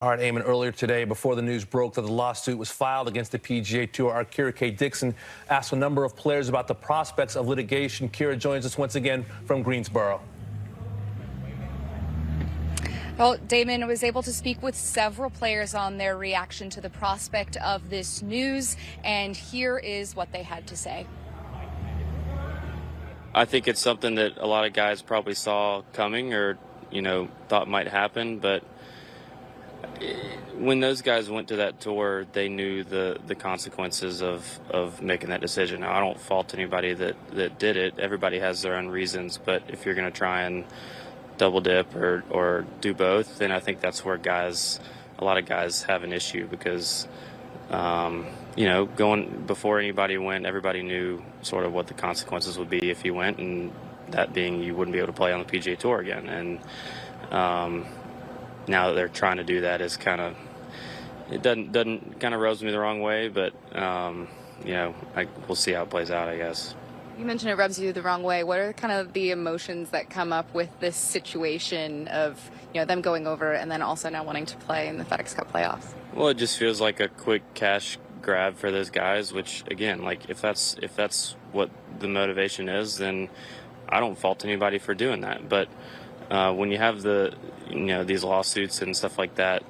All right, Eamon, earlier today, before the news broke that the lawsuit was filed against the PGA Tour, our Kira K. Dixon asked a number of players about the prospects of litigation. Kira joins us once again from Greensboro. Well, Damon was able to speak with several players on their reaction to the prospect of this news, and here is what they had to say. I think it's something that a lot of guys probably saw coming or, thought might happen, but when those guys went to that tour, they knew the consequences of making that decision. Now, I don't fault anybody that did it. Everybody has their own reasons, but if you're going to try and double dip or do both, then I think that's where a lot of guys have an issue because, going before anybody went, everybody knew sort of what the consequences would be if you went, and that being you wouldn't be able to play on the PGA Tour again. And now that they're trying to do that is it doesn't kind of rubs me the wrong way, but we'll see how it plays out, I guess. You mentioned it rubs you the wrong way. What are kind of the emotions that come up with this situation of them going over and then also now wanting to play in the FedEx Cup playoffs? Well, it just feels like a quick cash grab for those guys, which again, like if that's what the motivation is, then I don't fault anybody for doing that. But when you have these lawsuits and stuff like that,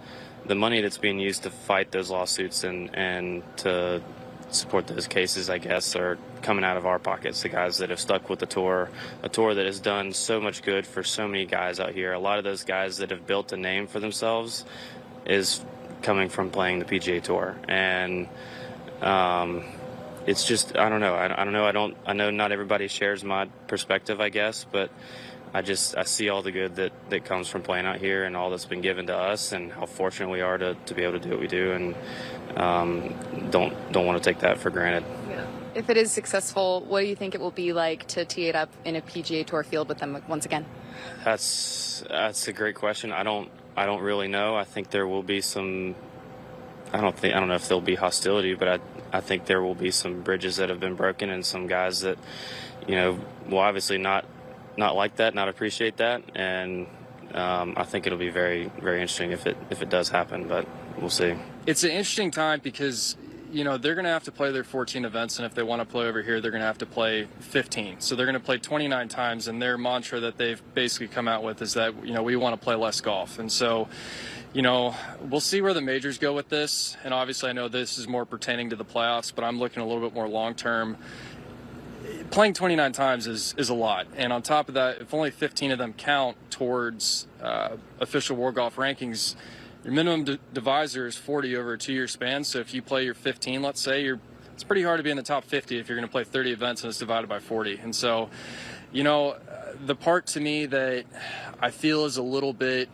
the money that's being used to fight those lawsuits and to support those cases, I guess, are coming out of our pockets, the guys that have stuck with the tour, a tour that has done so much good for so many guys out here. A lot of those guys that have built a name for themselves is coming from playing the PGA Tour. And it's just, I don't know. I know not everybody shares my perspective, I guess, but I see all the good that comes from playing out here and all that's been given to us and how fortunate we are to be able to do what we do, and don't want to take that for granted. Yeah. If it is successful, what do you think it will be like to tee it up in a PGA Tour field with them once again? That's a great question. I don't really know. I think there will be some. I don't know if there'll be hostility, but I think there will be some bridges that have been broken and some guys that will obviously not like that, not appreciate that, and I think it'll be very, very interesting if it does happen, but we'll see. It's an interesting time because they're going to have to play their 14 events, and if they want to play over here, they're going to have to play 15. So they're going to play 29 times, and their mantra that they've basically come out with is that we want to play less golf, and so we'll see where the majors go with this. And obviously, I know this is more pertaining to the playoffs, but I'm looking a little bit more long term. Playing 29 times is a lot, and on top of that, if only 15 of them count towards official World Golf Rankings, your minimum divisor is 40 over a 2-year span. So if you play your 15, let's say, it's pretty hard to be in the top 50 if you're going to play 30 events and it's divided by 40. And so, the part to me that I feel is a little bit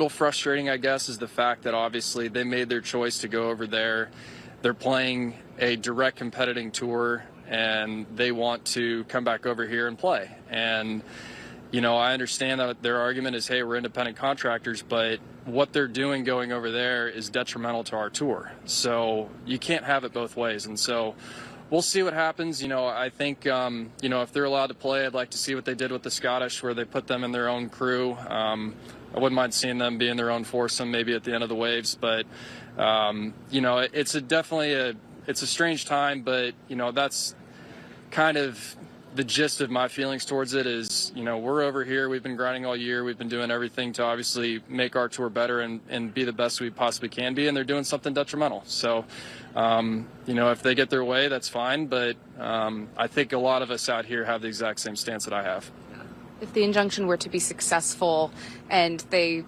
frustrating, I guess, is the fact that obviously they made their choice to go over there. They're playing a direct competing tour, and they want to come back over here and play. And, I understand that their argument is, hey, we're independent contractors, but what they're doing going over there is detrimental to our tour. So you can't have it both ways. And so we'll see what happens. I think, if they're allowed to play, I'd like to see what they did with the Scottish, where they put them in their own crew. I wouldn't mind seeing them be in their own foursome, maybe at the end of the waves, but it's a strange time, but that's kind of the gist of my feelings towards it is, we're over here, we've been grinding all year, we've been doing everything to obviously make our tour better and be the best we possibly can be, and they're doing something detrimental. So, if they get their way, that's fine, but I think a lot of us out here have the exact same stance that I have. If the injunction were to be successful and they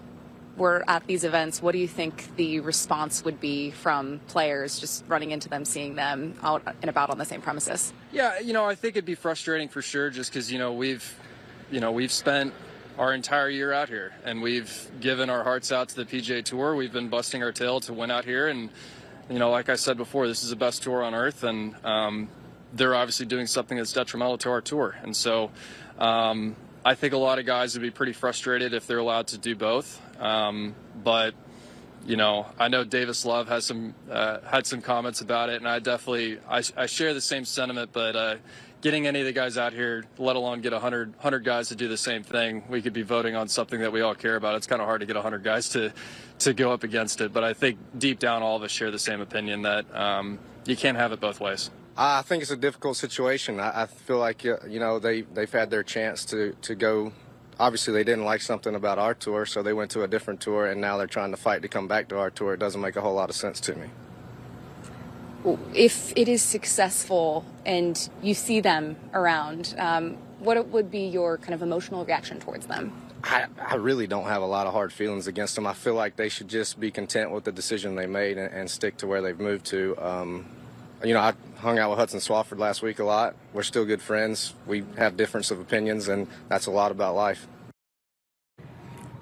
were at these events, what do you think the response would be from players just running into them, seeing them out and about on the same premises? Yeah, I think it'd be frustrating for sure, just because, we've spent our entire year out here and we've given our hearts out to the PGA Tour. We've been busting our tail to win out here. And, like I said before, this is the best tour on earth, and they're obviously doing something that's detrimental to our tour. And so I think a lot of guys would be pretty frustrated if they're allowed to do both. But I know Davis Love has had some comments about it, and I share the same sentiment, but getting any of the guys out here, let alone get 100 guys to do the same thing. We could be voting on something that we all care about. It's kind of hard to get 100 guys to go up against it. But I think deep down all of us share the same opinion that you can't have it both ways. I think it's a difficult situation. I feel like, they've had their chance to go. Obviously, they didn't like something about our tour, so they went to a different tour, and now they're trying to fight to come back to our tour. It doesn't make a whole lot of sense to me. If it is successful and you see them around, what would be your kind of emotional reaction towards them? I really don't have a lot of hard feelings against them. I feel like they should just be content with the decision they made and stick to where they've moved to. I hung out with Hudson Swafford last week a lot. We're still good friends. We have difference of opinions, and that's a lot about life.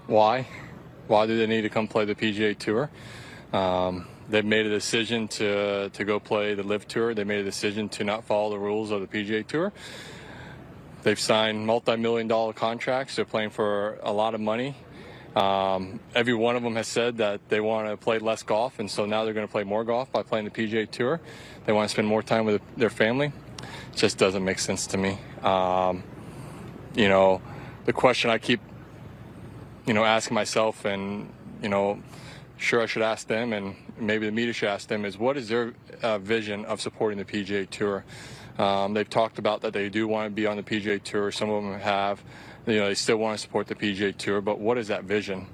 Why? Why do they need to come play the PGA Tour? They've made a decision to go play the LIV Tour. They made a decision to not follow the rules of the PGA Tour. They've signed multi-million-dollar contracts. They're playing for a lot of money. Every one of them has said that they want to play less golf, and so now they're going to play more golf by playing the PGA Tour. They want to spend more time with their family. It just doesn't make sense to me. The question I keep, asking myself, and, sure I should ask them, and maybe the media should ask them, is what is their vision of supporting the PGA Tour? They've talked about that they do want to be on the PGA Tour. Some of them have. They still want to support the PGA Tour, but what is that vision?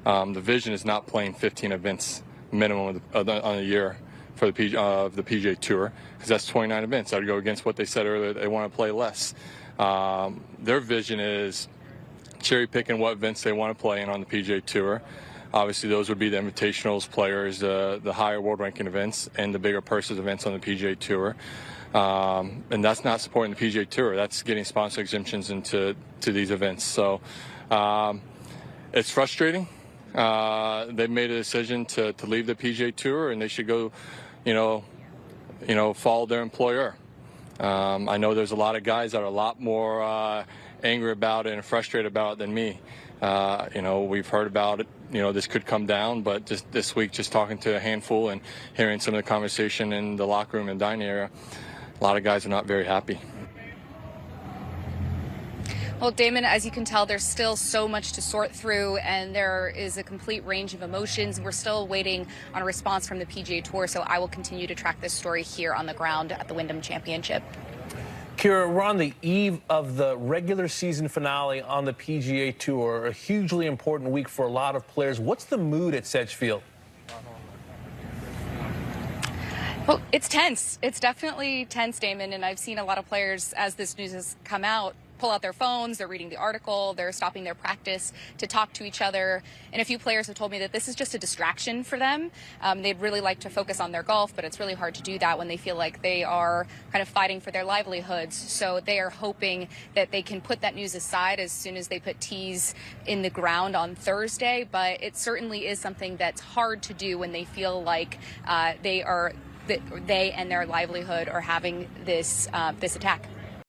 The vision is not playing 15 events minimum on a year for the PGA Tour, because that's 29 events. That would go against what they said earlier. They want to play less. Their vision is cherry picking what events they want to play in on the PGA Tour. Obviously, those would be the Invitationals, Players, the higher world ranking events, and the bigger purses events on the PGA Tour. And that's not supporting the PGA Tour. That's getting sponsor exemptions into these events. So it's frustrating. They've made a decision to leave the PGA Tour, and they should go, follow their employer. I know there's a lot of guys that are a lot more angry about it and frustrated about it than me. We've heard about it. This could come down, but just this week, just talking to a handful and hearing some of the conversation in the locker room and dining area, a lot of guys are not very happy. Well, Damon, as you can tell, there's still so much to sort through, and there is a complete range of emotions. We're still waiting on a response from the PGA Tour, so I will continue to track this story here on the ground at the Wyndham Championship. Kira, we're on the eve of the regular season finale on the PGA Tour, a hugely important week for a lot of players. What's the mood at Sedgefield? Well, it's tense. It's definitely tense, Damon, and I've seen a lot of players, as this news has come out, pull out their phones, they're reading the article, they're stopping their practice to talk to each other. And a few players have told me that this is just a distraction for them. They'd really like to focus on their golf, but it's really hard to do that when they feel like they are kind of fighting for their livelihoods. So they are hoping that they can put that news aside as soon as they put tees in the ground on Thursday. But it certainly is something that's hard to do when they feel like they and their livelihood are having this attack.